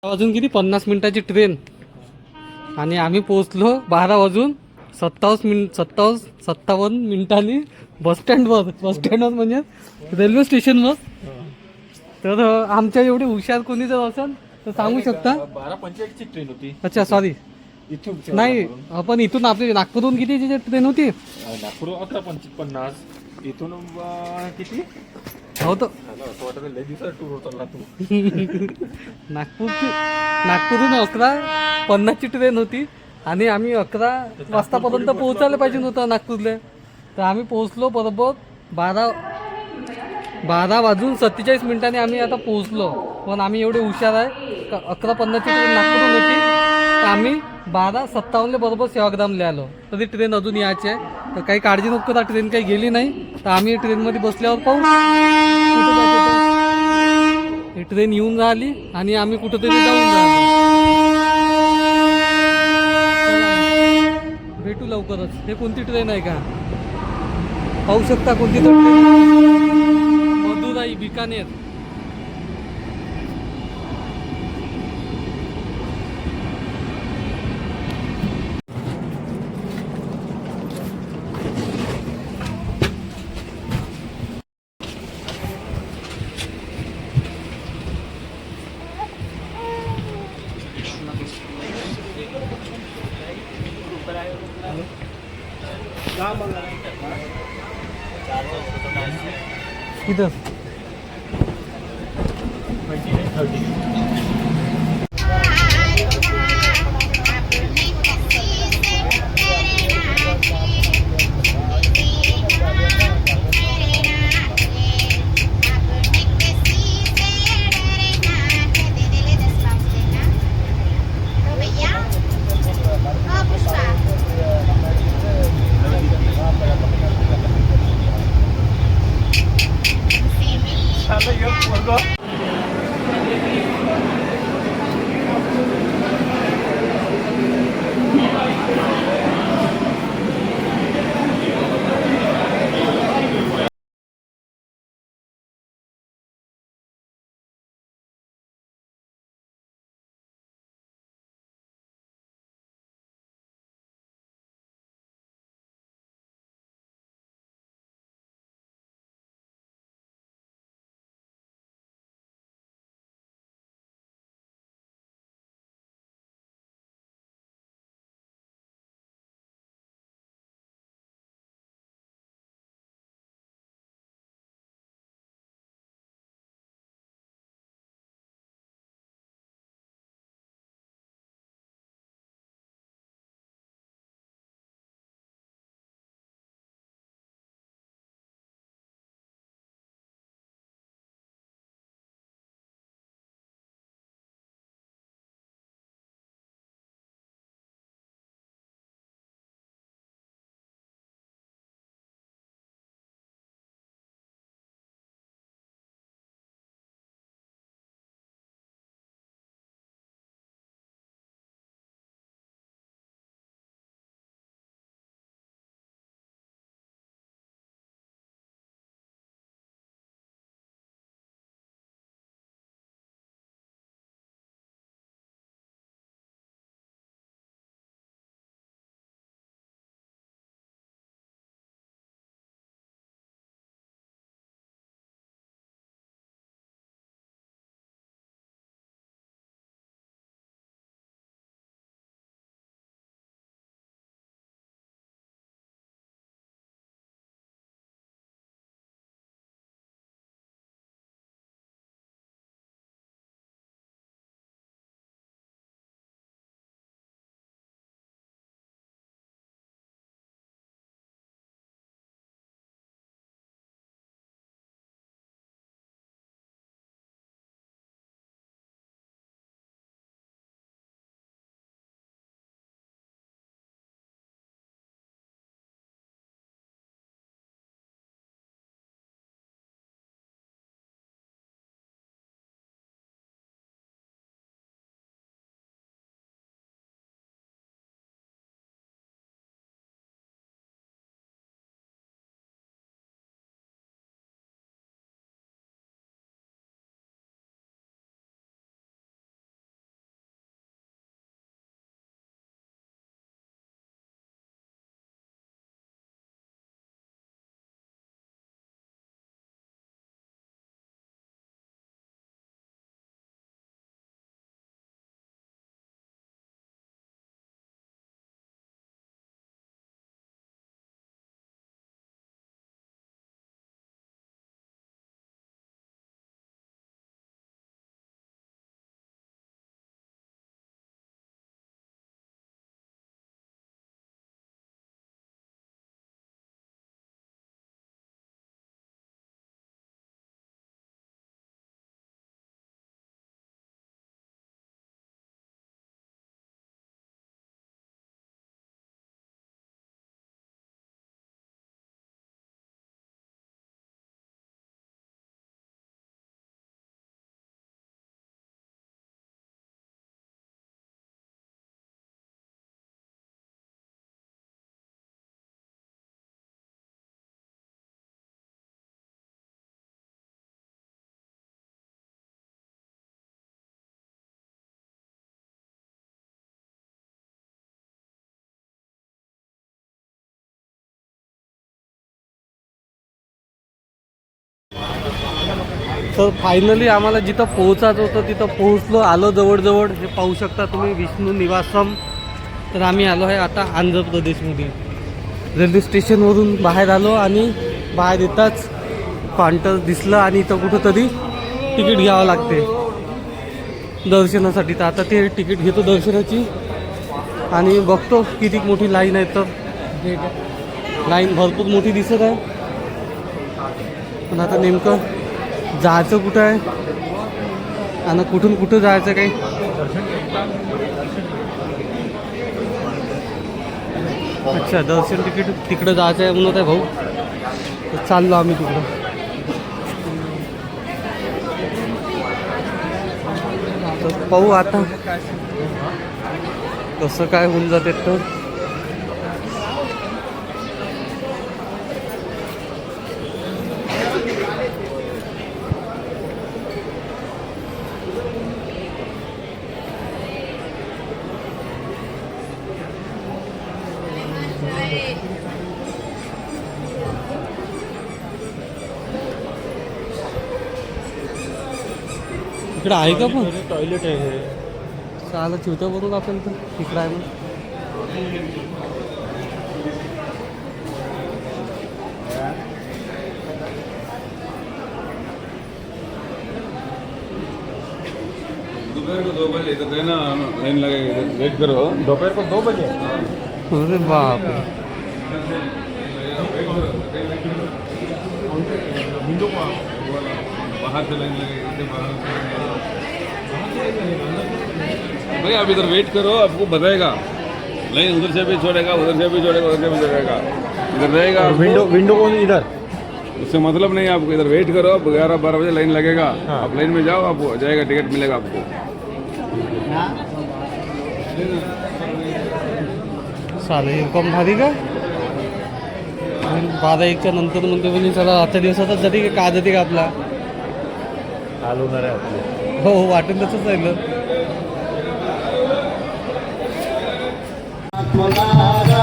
वाजून किती 50 मिनिटाची ट्रेन आणि आम्ही पोहोचलो 12 वाजून 57 मिनिटांनी बसस्टँडवर म्हणजे रेल्वे स्टेशनवर. तर आमच्या एवढे हुशार कोणी जर असेल तर सांगू शकता. 12:45 ची ट्रेन होती. अच्छा सॉरी इथून नाही, आपण इथून आपली नागपूरहून कितीची ट्रेन होती? नागपूर होता 50. इथून किती हो तर असं वाटत लय दिवसात टूर चालला तू. नागपूरहून 11:50ची ट्रेन होती आणि आम्ही 11 वाजतापर्यंत पोहोचायला पाहिजे नव्हतं नागपूरला. तर आम्ही पोहोचलो बरोबर 12 वाजून 47 मिनिटांनी आम्ही आता पोहोचलो. पण आम्ही एवढे हुशार आहे, 11:50ची ट्रेन नागपूरहून होती तर आम्ही 12:57 बरोबर सेवाग्रामला आलो. तरी ट्रेन अजून यायची आहे, तर काही काळजी नको करा, ट्रेन काही गेली नाही. तर आम्ही ट्रेनमध्ये बसल्यावर पाहू कुठं जायचं तर. ही ट्रेन येऊन राहिली आणि आम्ही कुठंतरी जाऊन राहिलो. चला, भेटू लवकरच. हे कोणती ट्रेन आहे का पाहू शकता, कोणती तर ट्रेन, मदुराई बिकानेर. किधर तर फायनली आम्हाला जिथं पोहोचायचं होतं तिथं पोहोचलो, आलो जवळजवळ. हे पाहू शकता तुम्ही विष्णू निवासम. तर आम्ही आलो आहे आता आंध्र प्रदेशमध्ये. रेल्वे स्टेशनवरून बाहेर आलो आणि बाहेर येताच काउंटर दिसलं आणि इथं कुठंतरी तिकीट घ्यावं लागते दर्शनासाठी. तर आता ते तिकीट घेतो दर्शनाची आणि बघतो किती मोठी लाईन आहे. तर लाईन भरपूर मोठी दिसत आहे. पण आता नेमकं जायचं कुठं आहे आणि कुठून कुठं जायचं काही अच्छा दर्शन तिकीट तिकडं जायचं आहे म्हणत आहे भाऊ. तर चाललो आम्ही तिकडं. तर पाहू आता कसं काय होऊन जाते. तर इकडं आहे का पण टॉयलेट आहे. चालत ठेवतं बरोबर आपण तर तिकडं आहे मग. दोपहर को 2 बजे इधर रहना, लाइन लगेगी, इधर वेट करो. दोपहर को 2 बजे. अरे बाप रे. बाहर से लाइन लगेगी, इधर बाहर भाई आप इधर वेट करो, आपको बताएगा. लाइन उधर से भी छोड़ेगा, उधर से भी छोड़ेगा, उधर से भी छोड़ेगा, इधर रहेगा. विंडो कौन इधर. उससे मतलब नहीं है आपको. इधर वेट करो, आप 11-12 बजे लाइन लगेगा. हाँ. आप लाइन में जाओ, आप जाएगा, टिकट मिलेगा आपको. चालेल कम भारी का 12-1च्या नंतर म्हणते म्हणजे चला आजच्या दिवसातच जाते का जाते का आपला. चालू होणार आहे आपलं. हो हो वाटेल तसंच राहिलं. आत्मनारा